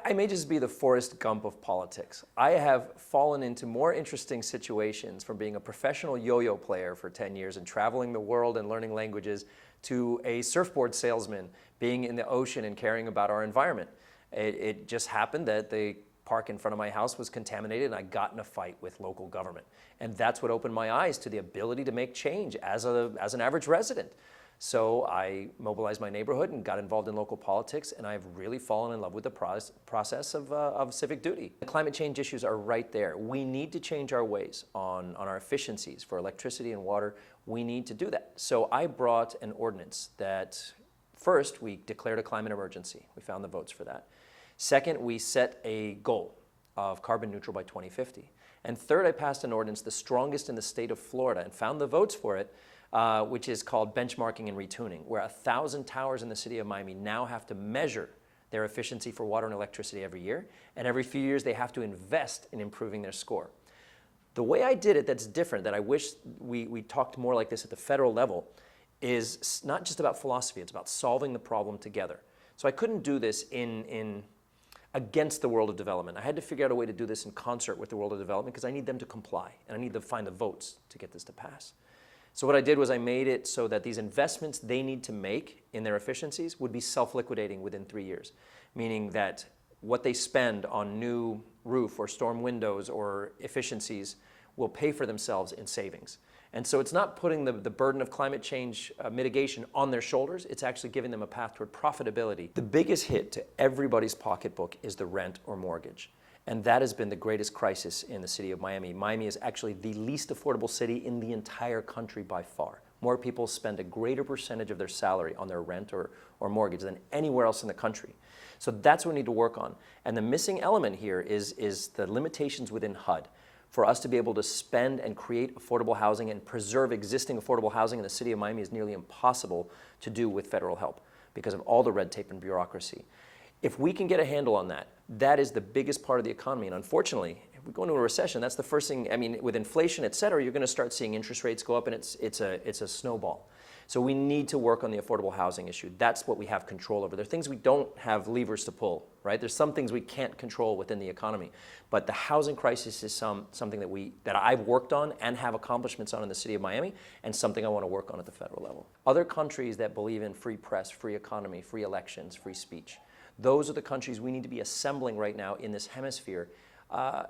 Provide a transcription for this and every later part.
I may just be the Forrest Gump of politics. I have fallen into more interesting situations from being a professional yo-yo player for 10 years and traveling the world and learning languages to a surfboard salesman being in the ocean and caring about our environment. It just happened that the park in front of my house was contaminated and I got in a fight with local government. And that's what opened my eyes to the ability to make change as an average resident. So I mobilized my neighborhood and got involved in local politics, and I've really fallen in love with the process of civic duty. The climate change issues are right there. We need to change our ways on our efficiencies for electricity and water. We need to do that. So I brought an ordinance that, first, we declared a climate emergency. We found the votes for that. Second, we set a goal of carbon neutral by 2050. And third, I passed an ordinance, the strongest in the state of Florida, and found the votes for it, which is called benchmarking and retuning, where 1,000 towers in the city of Miami now have to measure their efficiency for water and electricity every year, and every few years they have to invest in improving their score. The way I did it that's different, that I wish we talked more like this at the federal level, is not just about philosophy, it's about solving the problem together. So I couldn't do this against the world of development. I had to figure out a way to do this in concert with the world of development because I need them to comply, and I need to find the votes to get this to pass. So what I did was I made it so that these investments they need to make in their efficiencies would be self-liquidating within 3 years, meaning that what they spend on new roof or storm windows or efficiencies will pay for themselves in savings. And so it's not putting the burden of climate change mitigation on their shoulders, it's actually giving them a path toward profitability. The biggest hit to everybody's pocketbook is the rent or mortgage. And that has been the greatest crisis in the city of Miami. Miami is actually the least affordable city in the entire country by far. More people spend a greater percentage of their salary on their rent or mortgage than anywhere else in the country. So that's what we need to work on. And the missing element here is the limitations within HUD. For us to be able to spend and create affordable housing and preserve existing affordable housing in the city of Miami is nearly impossible to do with federal help because of all the red tape and bureaucracy. If we can get a handle on that, that is the biggest part of the economy. And unfortunately, if we go into a recession, that's the first thing, I mean, with inflation, et cetera, you're going to start seeing interest rates go up and it's a snowball. So we need to work on the affordable housing issue. That's what we have control over. There are things we don't have levers to pull, right? There's some things we can't control within the economy. But the housing crisis is something that I've worked on and have accomplishments on in the city of Miami, and something I want to work on at the federal level. Other countries that believe in free press, free economy, free elections, free speech, those are the countries we need to be assembling right now in this hemisphere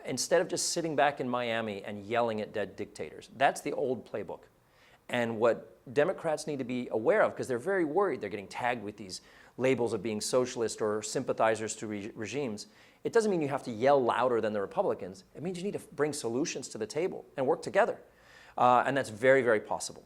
instead of just sitting back in Miami and yelling at dead dictators. That's the old playbook. And what Democrats need to be aware of, because they're very worried they're getting tagged with these labels of being socialist or sympathizers to regimes, it doesn't mean you have to yell louder than the Republicans. It means you need to bring solutions to the table and work together. And that's very, very possible.